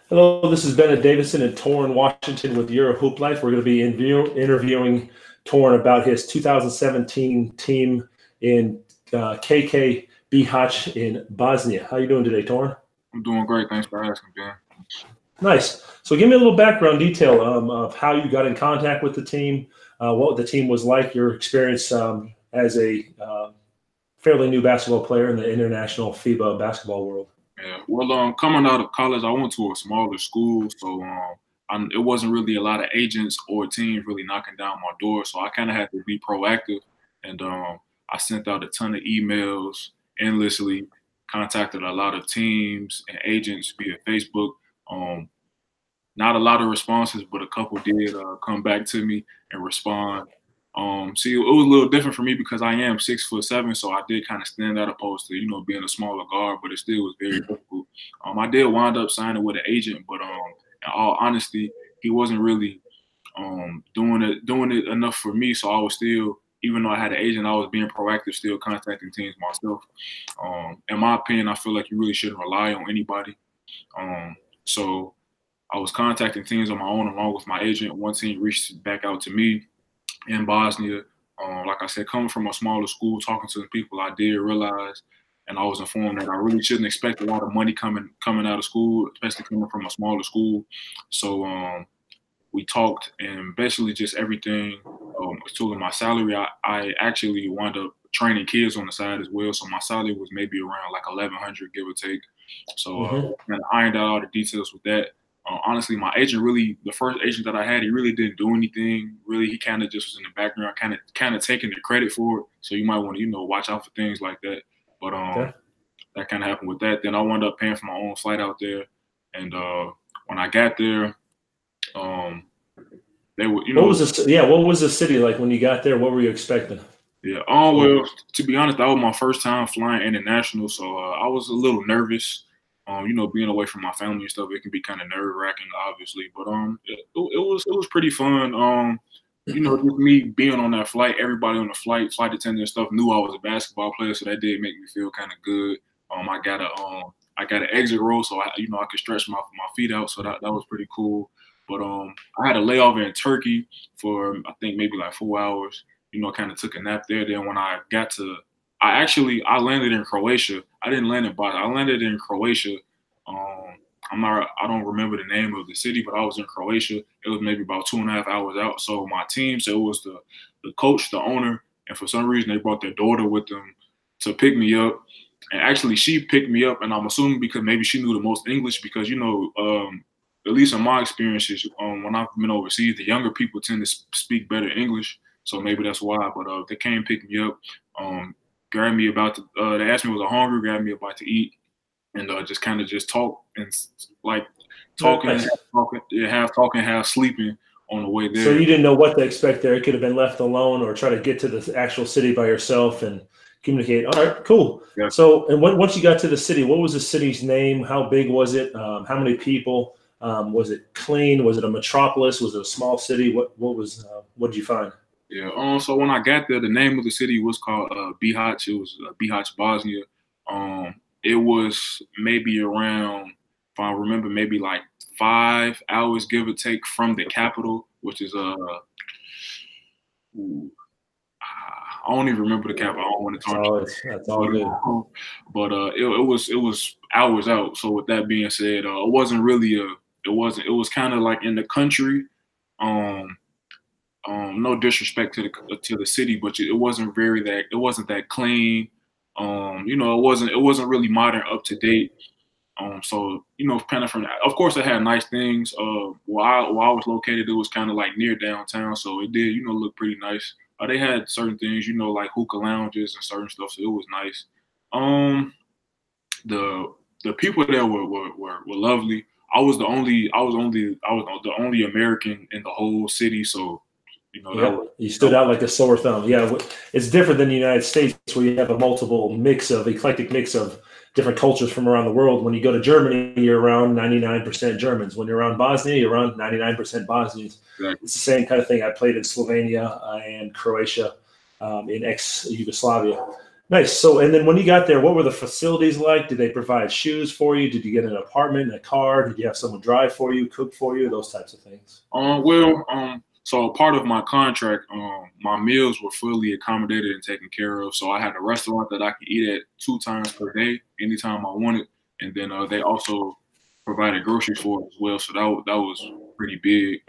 Hello, this is Bennett Davison in Torin, Washington with EuroHooplife. We're going to be interviewing Torin about his 2017 team in KK Behac in Bosnia. How are you doing today, Torin? I'm doing great. Thanks for asking, Ben. Nice. So give me a little background detail of how you got in contact with the team, what the team was like, your experience as a fairly new basketball player in the international FIBA basketball world. Yeah. Well, coming out of college, I went to a smaller school, so it wasn't really a lot of agents or teams really knocking down my door. So I kind of had to be proactive, and I sent out a ton of emails endlessly, contacted a lot of teams and agents via Facebook. Not a lot of responses, but a couple did come back to me and respond. See, it was a little different for me because I am 6'7", so I did kind of stand out opposed to being a smaller guard, but it still was very difficult. I did wind up signing with an agent, but in all honesty, he wasn't really doing it enough for me. So I was still, even though I had an agent, I was being proactive, still contacting teams myself. In my opinion, I feel like you really shouldn't rely on anybody. So I was contacting teams on my own along with my agent. One team reached back out to me in Bosnia. Like I said, coming from a smaller school, talking to the people, I did realize, and I was informed that I really shouldn't expect a lot of money coming out of school, especially coming from a smaller school. So we talked, and basically just everything. Including my salary, I actually wound up training kids on the side as well. So my salary was maybe around like 1,100, give or take. So kind of ironed out all the details with that. Honestly, my agent the first agent that I had, he really didn't do anything. Really, he kind of just was in the background, kind of taking the credit for it. So you might want to, watch out for things like that. But that kind of happened with that. Then I wound up paying for my own flight out there. And when I got there, they were, what was the city like when you got there? What were you expecting? Yeah. Well, to be honest, that was my first time flying international, so I was a little nervous. Being away from my family and stuff, it can be kind of nerve-wracking, obviously. But it was pretty fun. Just me being on that flight, everybody on the flight attendant and stuff knew I was a basketball player, so that did make me feel kind of good. I got an exit row, so I could stretch my feet out, so that was pretty cool. But I had a layover in Turkey for I think maybe like 4 hours. Kind of took a nap there. Then when I got to I landed in Croatia. I didn't land in Bosnia. I landed in Croatia. I don't remember the name of the city, but I was in Croatia. It was maybe about 2.5 hours out. So my team, so it was the coach, the owner, and for some reason they brought their daughter with them to pick me up. And actually she picked me up, and I'm assuming because maybe she knew the most English because, at least in my experiences, when I've been overseas, the younger people tend to speak better English. So maybe that's why. But they came pick me up. Grabbed me they asked me was I hungry, grabbed me about to eat, and just kind of just talk and like talking, nice. half talking, half sleeping on the way there. So you didn't know what to expect there. It could have been left alone or try to get to the actual city by yourself and communicate. All right, cool. Yeah. So, and once you got to the city, what was the city's name? How big was it? How many people? Was it clean? Was it a metropolis? Was it a small city? What did you find? Yeah. So when I got there, the name of the city was called Behac. It was Behac, Bosnia. It was maybe around, if I remember, maybe like 5 hours, give or take, from the capital, which is I don't even remember the capital. I don't want to talk. That's all good. But it was hours out. So with that being said, it wasn't really it was kind of like in the country. No disrespect to the city, but it wasn't that clean. It wasn't really modern, up to date. So kind of from that. Of course, it had nice things. Where I was located, it was kind of like near downtown, so it did look pretty nice. They had certain things, like hookah lounges and certain stuff, so it was nice. The people there were lovely. I was the only American in the whole city, so. You stood out like a sore thumb. Yeah, it's different than the United States where you have a eclectic mix of different cultures from around the world. When you go to Germany, you're around 99% Germans. When you're around Bosnia, you're around 99% Bosnians. Exactly. It's the same kind of thing. I played in Slovenia and Croatia, in ex-Yugoslavia. Nice. So, and then when you got there, what were the facilities like? Did they provide shoes for you? Did you get an apartment, a car? Did you have someone drive for you, cook for you, those types of things? So part of my contract, my meals were fully accommodated and taken care of. So I had a restaurant that I could eat at 2 times per day, anytime I wanted, and then they also provided groceries for it as well. So that was pretty big.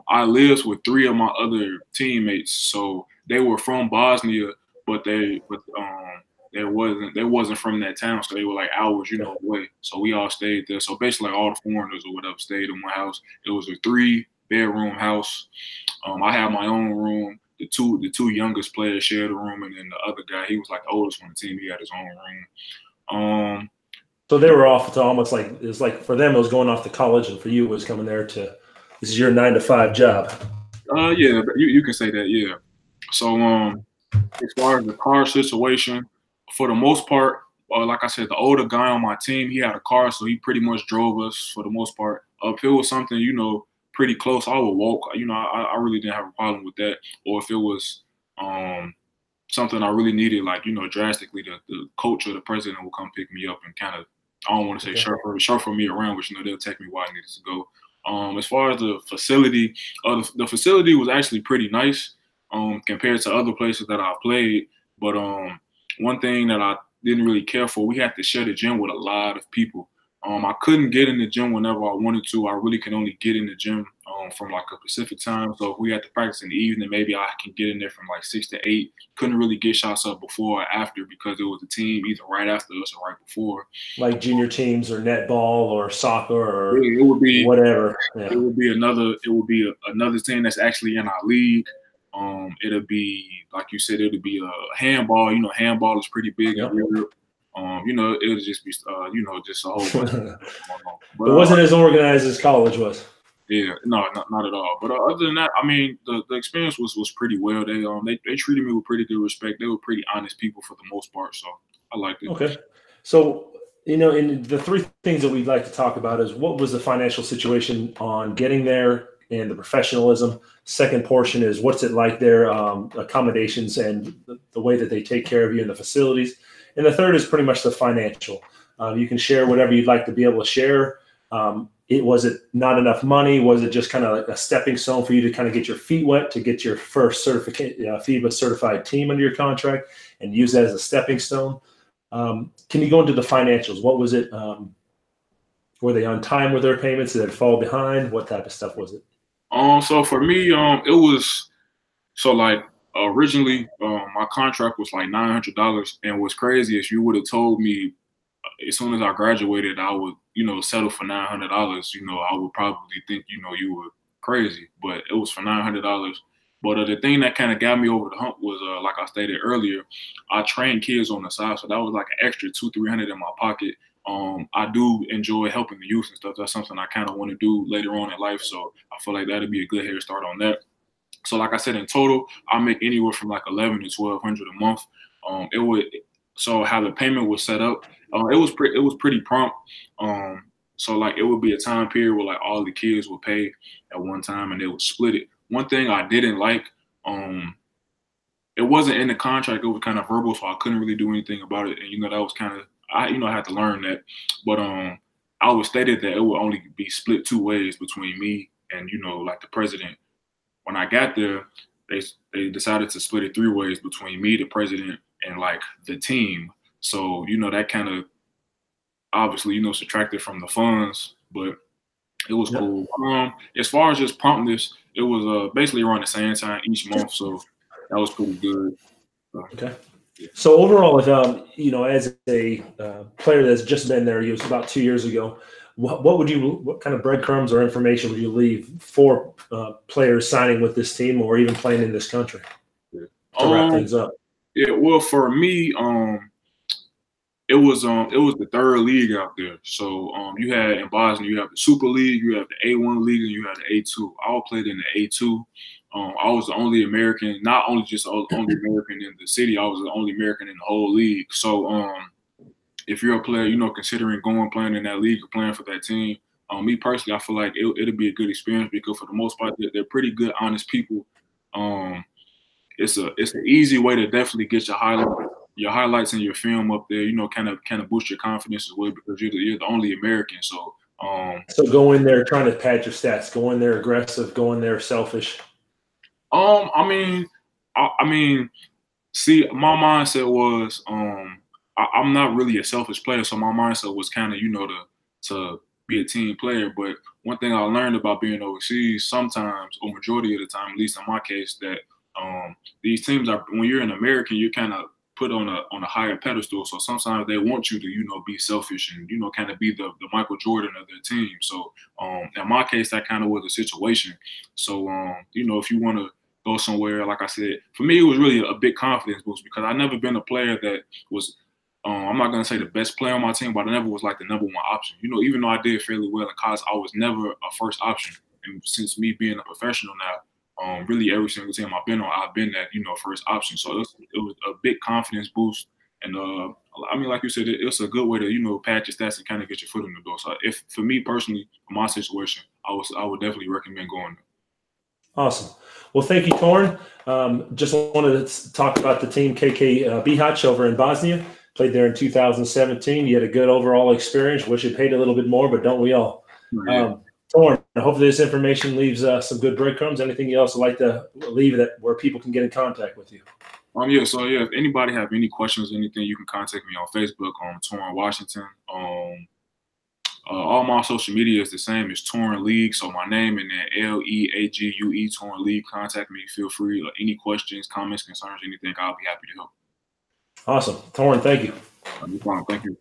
I lived with 3 of my other teammates, so they were from Bosnia, but they wasn't from that town, so they were like hours, away. So we all stayed there. So basically, like, all the foreigners or whatever stayed in one house. It was a 3-bedroom house. I had my own room. The two youngest players shared a room, and then the other guy, he was like the oldest on the team. He had his own room. So they were off to almost like it was like for them it was going off to college, and for you it was coming there to this is your 9 to 5 job. Yeah, you can say that, yeah. So as far as the car situation, for the most part, like I said, the older guy on my team, he had a car, so he pretty much drove us for the most part. If it was something, pretty close, I would walk. I really didn't have a problem with that. Or if it was something I really needed, like, drastically, the coach or the president will come pick me up and kind of, I don't want to say chauffeur me around, but, they'll take me where I needed to go. As far as the facility, the facility was actually pretty nice compared to other places that I've played. But one thing that I didn't really care for, we had to share the gym with a lot of people. I couldn't get in the gym whenever I wanted to. I really can only get in the gym from like a specific time. So if we had to practice in the evening, maybe I can get in there from like 6 to 8. Couldn't really get shots up before or after because it was a team either right after us or right before. Like junior teams or netball or soccer or it would be whatever. Yeah. It would be another team that's actually in our league. It'll be, like you said, it'll be a handball. Handball is pretty big in Europe. It'll just be, just a whole bunch. But it wasn't as organized as college was. Yeah, no, not at all. But other than that, I mean, the experience was pretty well. They treated me with pretty good respect. They were pretty honest people for the most part, so I liked it. Okay, so in the 3 things that we'd like to talk about is what was the financial situation on getting there and the professionalism. Second portion is what's it like there, accommodations and the way that they take care of you in the facilities. And the third is pretty much the financial. You can share whatever you'd like to be able to share. Was it not enough money? Was it just kind of like a stepping stone for you to kind of get your feet wet to get your first certificate, FIBA certified team under your contract and use that as a stepping stone? Can you go into the financials? What was it? Were they on time with their payments? Did it fall behind? What type of stuff was it? So for me, it was like originally my contract was like $900, and what's crazy is you would have told me as soon as I graduated I would settle for $900. I would probably think you were crazy, but it was for $900. But the thing that kind of got me over the hump was like I stated earlier, I trained kids on the side, so that was like an extra $200-300 in my pocket. I do enjoy helping the youth and stuff. That's something I kind of want to do later on in life, so I feel like that'd be a good head start on that. So like I said, in total, I make anywhere from like $1,100 to $1,200 a month. So how the payment was set up, it was pretty prompt. So like it would be a time period where like all the kids would pay at one time and they would split it. One thing I didn't like, it wasn't in the contract. It was kind of verbal, so I couldn't really do anything about it. And that was kind of I had to learn that. But I was stated that it would only be split 2 ways between me and like the president. When I got there, they decided to split it 3 ways between me, the president, and like the team. So that kind of obviously subtracted from the funds, but it was cool. As far as just promptness, it was basically around the same time each month, so that was pretty good. Okay. So overall, as a player that's just been there, it was about 2 years ago. What kind of breadcrumbs or information would you leave for players signing with this team or even playing in this country to wrap things up? Yeah, well, for me, it was the 3rd league out there. So you had in Bosnia, you have the Super League, you have the A1 league, and you have the A2. I all played in the A2. I was the only American, not only just the only American in the city, I was the only American in the whole league. So if you're a player, considering playing in that league or playing for that team, me personally, I feel like it'll be a good experience because for the most part, they're pretty good, honest people. It's an easy way to definitely get your highlight. your highlights and your film up there, kind of boost your confidence as well because you're the only American. So so go in there trying to pad your stats. Go in there aggressive. Go in there selfish. I mean, see, my mindset was I'm not really a selfish player, so my mindset was kind of to be a team player. But one thing I learned about being overseas, sometimes or majority of the time, at least in my case, that these teams are when you're an American, you're kind of put on a higher pedestal. So sometimes they want you to be selfish and kind of be the Michael Jordan of their team. So in my case, that kind of was the situation. So if you want to go somewhere, like I said, for me it was really a big confidence boost because I've never been a player that was I'm not gonna say the best player on my team, but I never was like the number one option. Even though I did fairly well in college, I was never a first option. And since me being a professional now, really every single team I've been on, I've been that first option. So it was a big confidence boost. And I mean, like you said, it's a good way to pad your stats and kind of get your foot in the door. So if for me personally, in my situation, I would definitely recommend going there. Awesome. Well, thank you, Torin. Just wanted to talk about the team KK Behac over in Bosnia. Played there in 2017. You had a good overall experience. Wish you paid a little bit more, but don't we all? Yeah. Torin, hopefully this information leaves some good breadcrumbs. Anything else would like to leave where people can get in contact with you? So if anybody have any questions or anything, you can contact me on Facebook on Torin Washington. All my social media is the same as Torin League. So my name and then League, Torin League. Contact me. Feel free. Any questions, comments, concerns, anything, I'll be happy to help. Awesome. Torin, thank you. No problem. Thank you.